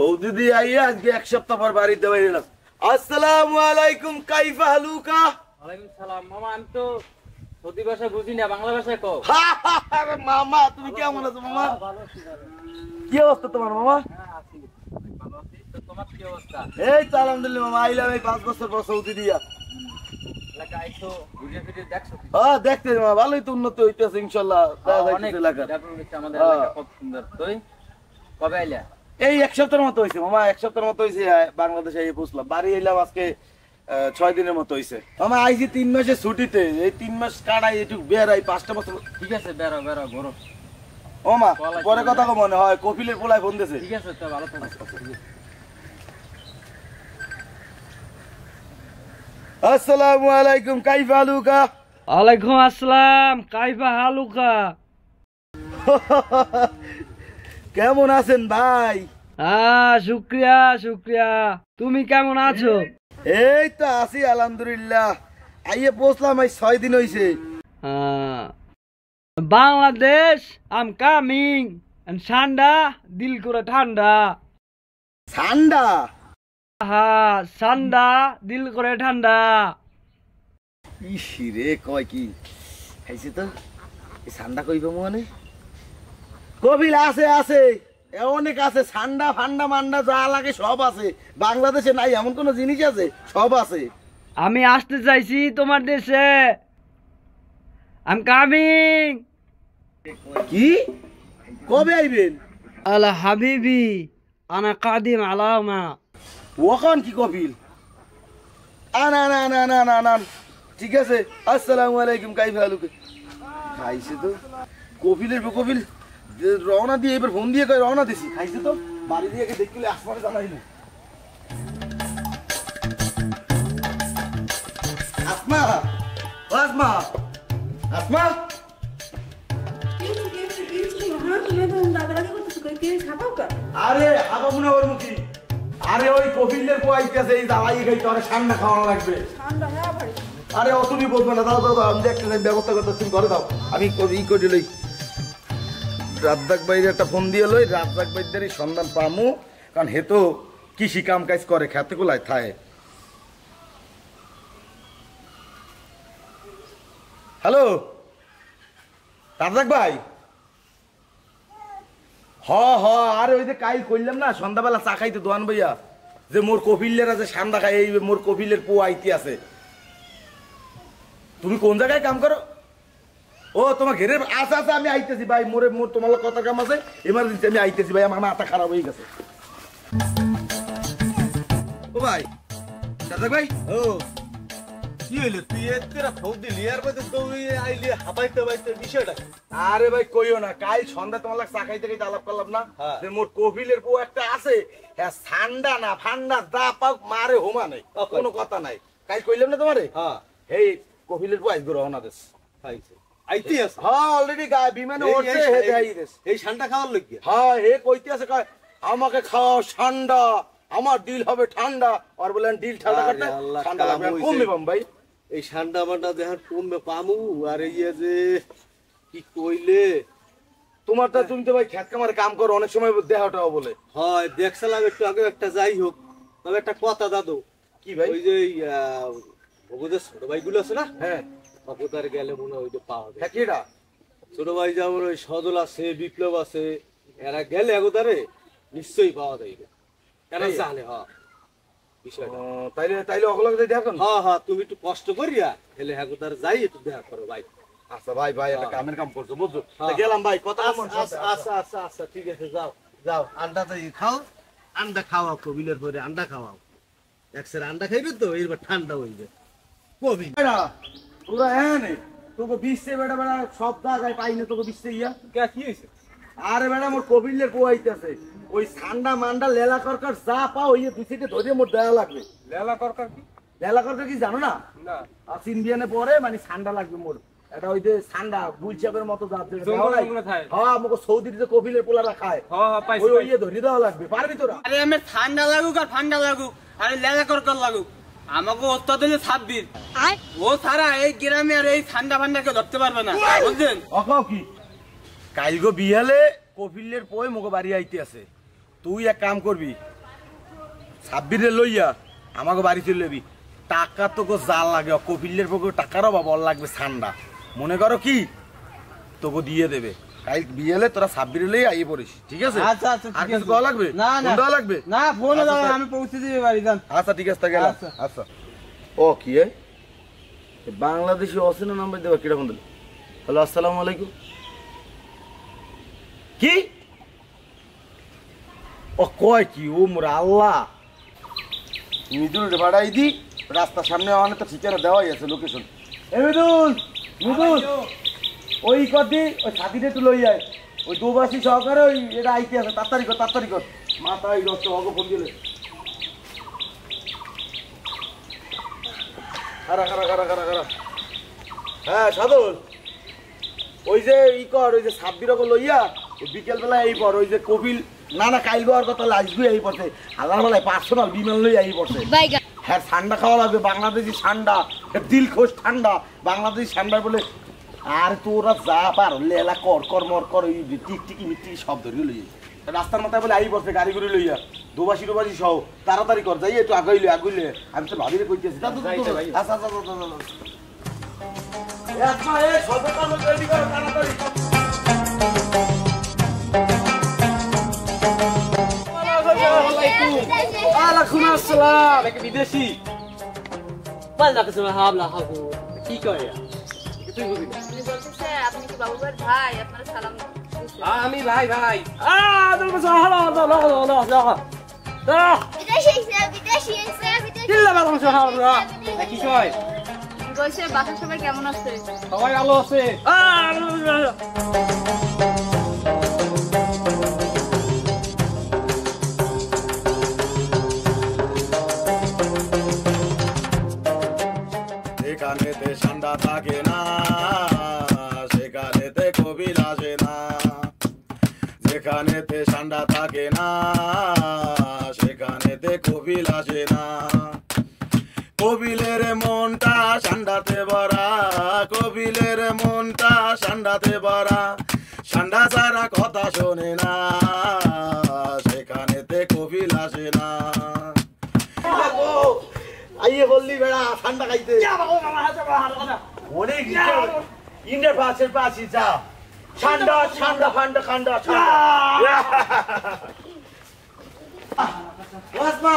Saudi দিয়ে আইয়া আজকে এক সপ্তাহ পর বাড়িতে বাইরে। আসসালামু আলাইকুম, কাইফা হালুকা? ওয়ালাইকুম সালাম। মামা আমি তো সৌদি ভাষা বুঝি না, বাংলা ভাষায় কও। আরে মামা তুমি কেমন আছো মামা? কি অবস্থা তোমার মামা? হ্যাঁ আছি, ভালো আছি। তো তোমার কি অবস্থা? এই তো আলহামদুলিল্লাহ মামা, আইলাম এই 5 বছর পর সৌদি দিয়া। এলাকা আইছো, ভিডিও দেখছো? হ্যাঁ দেখতে মামা, ভালোই তো উন্নতি হইতেছে ইনশাআল্লাহ। অনেক ডেভেলপ হচ্ছে আমাদের এলাকা, খুব সুন্দর। তুই কবে আইলা? এই এক সপ্তাহের মতো হইছে মামা, এক সপ্তাহের মতো হইছে বাংলাদেশে এসে পৌঁছলাম। বাড়ি এলাম আজকে 6 দিনের মতো হইছে মামা। আইছি 3 মাসের ছুটিতে, এই 3 মাস কাটাই একটু বেড়াই 5টা বছর। ঠিক আছে, বেরো বেরো ঘোরো। ও মা পরে কথা কো মনে হয়, কপিলের পোলায় ফোন দিয়েছে। ঠিক আছে, তো ভালো থাকিস। আসসালামু আলাইকুম, কাইফা হালুকা? ওয়ালাইকুম আসসালাম, কাইফা হালুকা? কেমন আছেন ভাই? শুক্রিয়া শুক্রিয়া। তুমি কেমন আছো? এই তো আছি আলহামদুলিল্লাহ। আইয়ে পৌঁছলাম, এই 6 দিন হইছে। বাংলাদেশ আম কামিং, ঠান্ডা দিল করে ঠান্ডা। ঠান্ডা? হ্যাঁ ঠান্ডা দিল করে ঠান্ডা। ইসি রে কয় কি খাইছে তো, এই ঠান্ডা কইব মনে কবিল আছে আছে অনেক আছে, ঠান্ডা ফান্ডা মান্ডা যা লাগে সব আছে। বাংলাদেশে নাই এমন কোন জিনিস আছে? সব আছে। আমি আসতে চাইছি তোমার দেশে, আম কামিং। কি কবে আইবেন? আলা হাবিবি আনা কাদিম আলামা। ওখান কি কপিল? না না না না না না, ঠিক আছে। আসসালামু আলাইকুম, কাইফা হালুকা? খাইছে তো কপিলের কপিল রওনা দিয়ে এবার ফোন দিয়ে কয় রওনা দিছি। খাইছে তো বাড়ি দিয়ে দেখলে আসমানে জানাই না। আসমা আসমা আসমা, আরে হাবা মনে ওর মুখী। আরে ওই কপিলের পোয়াইতেছে, এই জ্বালাই গাই তো ঠান্ডা খাওয়ানো লাগবে। আরে ও তুমি বলবে না, দাও দাও দাও, আমি দেখতে ব্যবস্থা করতে, তুমি ঘরে দাও। আমি ই করে লই, রাজ্জাক ভাইয়ের একটা ফোন দিয়ে লই। রাজ্জাক ভাইদেরই সন্ধান পামু, কারণ হে তো কৃষি কাম কাজ করে, খেতে কোলায় থায়। হ্যালো রাজ্জাক ভাই? হ হ, আরে ওই যে কাইল করলাম না সন্ধ্যাবেলা চা খাইতে দোয়ান ভাইয়া, যে মোর কপিলের আছে সান্দা খাই, এই মোর কপিলের পো আইতি আছে। তুমি কোন জায়গায় কাম করো? ও তোমার ঘেরের? আচ্ছা আচ্ছা আমি আইতেছি ভাই, মোর তোমার কথা কাম আছে, এমার্জেন্সি আমি আইতেছি ভাই, আমার মাথা খারাপ হয়ে গেছে। ও ভাই রাজ্জাক ভাই, ও কি হইলো? তুই এতটা ফোন দিলি আর মধ্যে তুই আইলি হাবাইতে বাইতে বিষয়টা? আরে ভাই কইও না, কাল সন্ধ্যা তোমার চা খাইতে খাইতে আলাপ করলাম না, যে মোর কপিলের পো একটা আছে, হ্যাঁ ঠান্ডা না ফান্ডা দা পাক মারে হোমা নাই, কোনো কথা নাই। কাল কইলাম না তোমারে? হ্যাঁ এই কপিলের পো আইগো রওনা দেশ। খাইছে আইতি আছে? হ্যাঁ অলরেডি বিমানে উঠছে, হে দেই দেশ। এই ঠান্ডা খাওয়ার লাগিয়া? হ্যাঁ হে কইতে আছে, কয় আমাকে খাও ঠান্ডা, আমার দিল হবে ঠান্ডা। আর বলেন দিল ঠান্ডা করতে ঠান্ডা লাগবে কমবে বাম ভাই। এই ঠান্ডা মান্ডা দেখার কমবে পামু। আর ইয়ে যে কি কইলে, তোমার তো তুমি তো ভাই খেত কামারে কাম করো, অনেক সময় দেহাটাও বলে। হয় দেখছিলাম একটু আগে একটা, যাই হোক তবে একটা কথা দাদু। কি ভাই? ওই যে ভগবতের ছোট ভাইগুলো আছে না, হ্যাঁ অবতার গেলে মনে হয় ওই যে পাওয়া যায়। হ্যাঁ কিটা? ছোট ভাই যেমন ওই সদল আছে, বিপ্লব আছে, এরা গেলে একতারে নিশ্চয়ই পাওয়া যাইবে। এরা জানে হ্যাঁ বিষয়টা। তাইলে তাইলে অগলাকে দেখুন। হ্যাঁ হ্যাঁ, তুমি একটু কষ্ট করিয়া হেলে একতার যাই একটু দেখা করো ভাই। আচ্ছা ভাই ভাই একটা কামের কাম করছো বুঝছো, গেলাম ভাই কথা। আচ্ছা আচ্ছা আচ্ছা ঠিক আছে, যাও যাও, আন্ডা খাও, আন্ডা খাওয়াও, কবিলের পরে আন্ডা খাওয়াও। একসের আন্ডা খাইবে তো এবার ঠান্ডা হইবে। কবি পুরা হ্যাঁ নে তোকে বিশে বেটা বেটা সব জায়গায় পাই না, তোকে বিশে ইয়া কি হয়েছে? আরে বেটা মোর কবিলের পোয়াইতেছে, ওই ঠান্ডা মান্ডা লেলা করকার যা পাও ওই দুইটা ধরে মোর দেওয়া লাগবে। লেলা করকার কি? লেলা করকার কি জানো না? না। আর সিনবিয়ানে পরে মানে ঠান্ডা লাগবে মোর, এটা ওই যে ঠান্ডা গুলচাপের মতো যাচ্ছে। হ্যাঁ আমাকে সৌদির যে কপিলের পোলারা খায়, ওই ওই ধরে দেওয়া লাগবে। পারবি তোরা? আরে আমি ঠান্ডা লাগুক আর ঠান্ডা লাগুক, আরে লেলা করকর লাগুক, আমাকে উত্তর দিলে 26 ও সারা এই গ্রামে আর এই ঠান্ডা ফান্ডাকে ধরতে পারবে না, বুঝলেন? অকাও কি কাইলগো বিয়ালে কপিলের পোয় মোকে বাড়ি আইতে আছে। তুই এক কাম করবি, সাব্বিরে লইয়া আমাকে বাড়ি চলে যাবি টাকা তোকে যা লাগে কপিলের পক্ষে টাকারও বা বল লাগবে ঠান্ডা মনে করো কি তোকে দিয়ে দেবে কাল বিয়েলে তোরা সাব্বিরে লইয়া আইয়ে পড়িস ঠিক আছে আচ্ছা আচ্ছা আর ঠিক কিছু আছে দেওয়া লাগবে না না ফোন দেওয়া লাগবে না ফোন আচ্ছা, দাও স্যার। আমি পৌঁছে দিতে পারি জান আচ্ছা ঠিক আছে গেলাম আচ্ছা। আচ্ছা ও কি বাংলাদেশি অচেনা নাম্বার দেবা কিরা ফোন দিল হ্যালো আসসালামু আলাইকুম কি ও কয় কি ও মোর আল্লাহ মিদুল ভাড়াই দি রাস্তার সামনে অনেক তো ঠিকানা দেওয়াই আছে লোকেশন এ মিদুল মিদুল ওই কদি ওই সাথীটা একটু লই যায় ওই দুবাসী সহকারে ওই এটা আইতে আছে তাড়াতাড়ি কর মাথায় রক্ত অগ ফোন দিলে খারা হ্যাঁ সাদল ওই যে ওই যে সাব্বির লইয়া বিকেল বেলা এই পর ওই যে কপিল না কাইল গোয়ার কথা আসবে এই পড়ছে হাজার বেলায় পার্সোনাল বিমান লইয়া এই পড়ছে হ্যাঁ ঠান্ডা খাওয়া লাগবে বাংলাদেশি ঠান্ডা দিল খোশ ঠান্ডা বাংলাদেশি ঠান্ডা বলে আর তোরা যা পার লেলা কর মর কর ওই টিকটিকি মিটটিকি সব ধরিয়ে লইয়া রাস্তার মাথায় বলে আই পড়ছে গাড়ি করে লইয়া দুবাসী সহ তাড়াতাড়ি কর যাই একটু আগাইলে আমি তো ভাবিরে কইতেছি আচ্ছা ওয়ালাইকুম আসসালাম বিদেশি পাল্লা কিছু হাবলা হাবু কি করে তুই বুঝবি না উনি বলতেছে আপনি কি বাবুবার ভাই আপনার সালাম দিছে আমি ভাই তুমি বসে হালা বিদেশি এসে কিল্লা বারণ সে হাবলা কি কয় বলছে বাসার সবাই কেমন আছে সবাই ভালো আছে যেখানেতে ঠান্ডা থাকে না সেখানেতে কবিল আসে না যেখানেতে ঠান্ডা থাকে না সেখানেতে কবিল আসে না কবিলের মনটা ঠান্ডাতে ভরা কবিলের মনটা ঠান্ডাতে ভরা ঠান্ডা ছাড়া কথা শোনে না সেখানেতে কবিল আসে না আইয়ে বললি বেড়া ঠান্ডা খাইতে অনেক ইন্ডিয়ার পাশের পাশে যা ঠান্ডা ঠান্ডা ঠান্ডা ঠান্ডা আসমা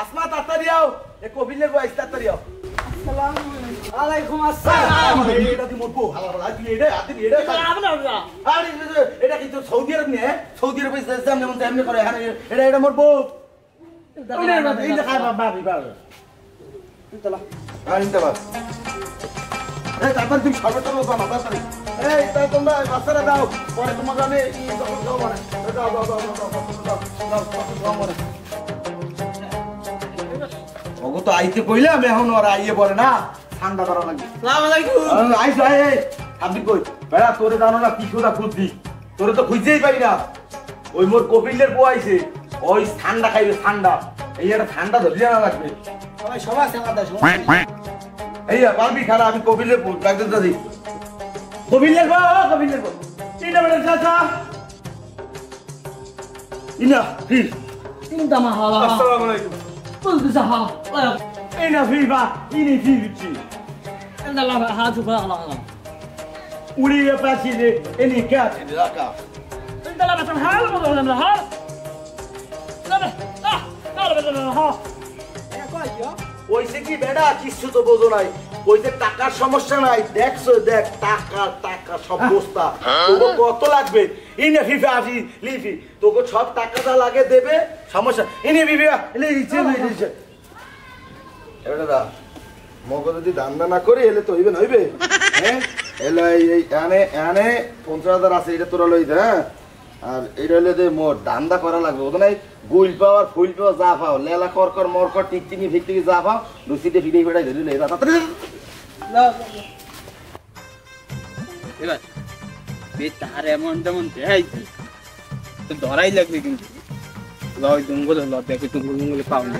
আসমা তাড়াতাড়ি আও এ কবিলের বয়স তাড়াতাড়ি আও ওয়ালাইকুম আসসালাম এটা দি মোর বউ হালা হালা তুই এটা হাতে এটা আরে এটা কি তো সৌদি আরব নিয়ে সৌদি আরবে যেমন তেমনি করে এটা মোর বউ এই যে খাই বাবি বাবা তারপর তুমি সর্বতম বাবা তাড়াতাড়ি এই তাই তোমরা বাচ্চারা দাও পরে তোমাকে আমি ওগো তো আইতে কইলে আমি এখন ওরা আইয়ে পড়ে না ঠান্ডা করা লাগবে আসসালামু আলাইকুম আইস আপনি কই বেড়া তোরে জানো না কি সোদা খুঁজবি তোরে তো খুঁজতেই পারি না ওই মোর কপিলের বউ আইছে ওই ঠান্ডা খাইবে ঠান্ডা এই একটা ঠান্ডা ধরিয়ে না লাগবে সবাই সালাম দাও এই পারবি খারা আমি কপিলের বউ ডাক্তার দাদি কপিলের বউ তিনটা বেড়া চাচা ইনা ফির তিনটা মা হালা আসসালামু আলাইকুম বলতে সাহা ইনা ফিবা ইনি ফিরছি এন্ডা লা হাজু বা হালা উড়িয়ে পাচ্ছিলে এনি কাছে রাখা এন্ডা লা বাসা হালা বলতে না হা ওইসে কি বেড়া কিছু তো বোঝো নাই ওই যে টাকার সমস্যা নাই দেখছো দেখ টাকা টাকা সব বস্তা তোকে কত লাগবে ইনে ফিফা আসি লিফি তোকে সব টাকাটা লাগে দেবে সমস্যা ইনে ফিফা লিছে এবারে দা মগ যদি দান্দা না করি এলে তো হইবে হইবে হ্যাঁ এলে এই আনে আনে 50,000 আছে এটা তোরা লই দে হ্যাঁ আর এটা হলে যে মোর দান্দা করা লাগবে ওদের নাই গুইল পাওয়ার ফুল পাওয়া যা পাও লেলা কর মরকর টিকটিকি ভিকটিকি যা পাও লুচিতে ফিরে ফেটাই ধরি লে তাড়াতাড়ি এবার তার এমন তেমন দেয় তো ধরাই লাগবে কিন্তু লয় দুঙ্গল দেখে তো গুলগুলো পাও না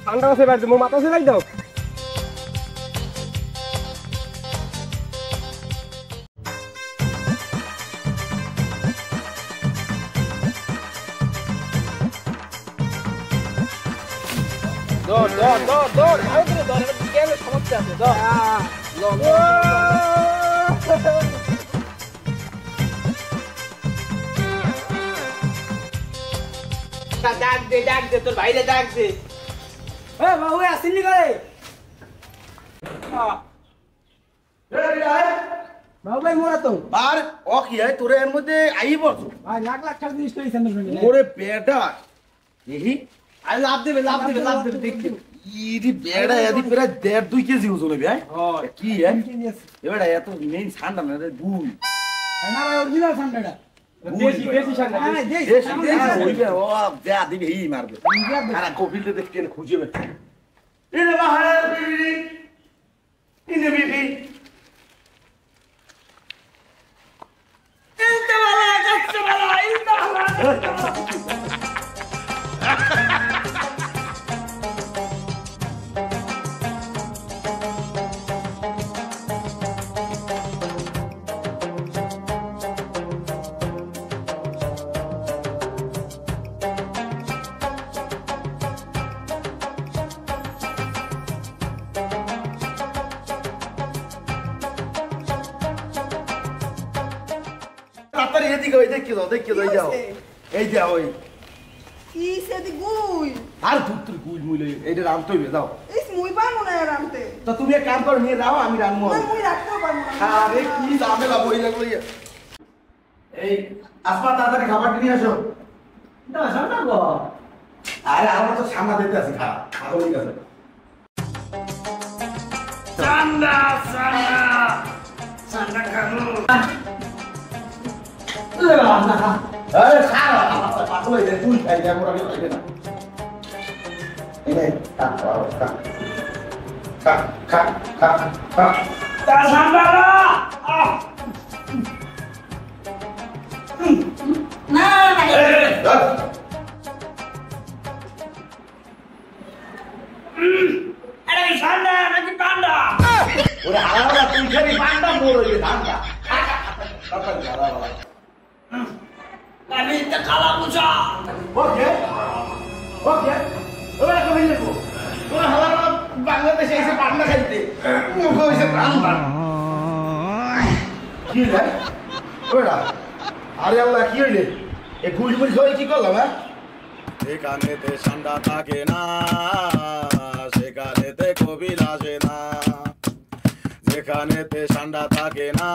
ঠান্ডা আছে বাইরে মাথা আছে দাও দৌড় ভালো করে দৌড় এটা কেমন সমস্যা আছে দৌড় ডাক দে তোর ভাইরে ডাক দে বাবু আসেননি করে বাবু ভাই মোরা তো আর ও কি হয় তোরে এর মধ্যে আই বসো ভাই লাখ লাখ টাকা জিনিস কইছেন ওরে বেটা এহি আরে লাভ দেবে দেখি ইদি বেড়া এদি প্রায় 1.5-2 কেজি ওজন হবে হয় কি এবারে এত মেইন ঠান্ডা না রে গুল না ভাই অরিজিনাল ঠান্ডাটা দেশি ঠান্ডা দেশি হইবে ও যা দিবে ই মারবে আরে কপিলতে দেখতে খুঁজবে ইনে বাহার বিবি ইনে বিবি ইনতে বালা কাছে বালা ইনতে বালা তাড়াতাড়ি এদিকে ওই দেখি যাও যাও এই যাও ওই কি সেদি গুই আর পুত্র গুল মুই লই এইটা রাম তৈবে যাও ইস মুই পারবো না রামতে তো তুমি এক কাম করো নিয়ে যাও আমি রান্না না মুই রাখতেও পারবো না আরে কি ঝামেলা বই লাগলো এই আসমা তাড়াতাড়ি খাবার নিয়ে আসো না সামনে গো আরে আমরা তো সামনা দিতে আছি খা আগো ঠিক আছে সান্ডা খানো আরে খা পাগল হয়ে যায় তুই খাই যায় মোরা খাইবে না এই নে খা তা সান্ডা না আরে সান্ডা নাকি পান্ডা ওরে হারালা তুই খালি পান্ডা মোর হইবে ধান্দা তাড়াতাড়ি হারালা আমি তো খালা বুঝা ওকে ওরা কই যাবো ওরা হারালা বাংলাদেশে এসে পান্ডা খাইতে মুখ হইছে পান্ডা কি রে ওরা আরে আল্লাহ কি হইলে এ গুলগুল খাই কি করলাম হ্যাঁ যেখানেতে ঠান্ডা থাকে না সেখানেতে কবিল আসে না যেখানেতে ঠান্ডা থাকে না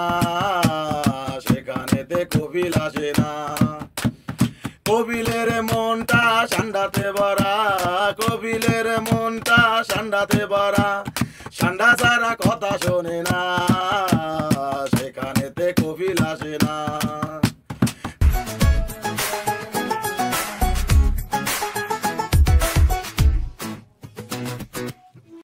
সেখানেতে কবিল আসে না কবিলের মনটা ঠান্ডাতে ভরা কবিলের মনটা ঠান্ডাতে ভরা ঠান্ডা ছাড়া কথা শোনে না সেখানেতে কবিল আসে না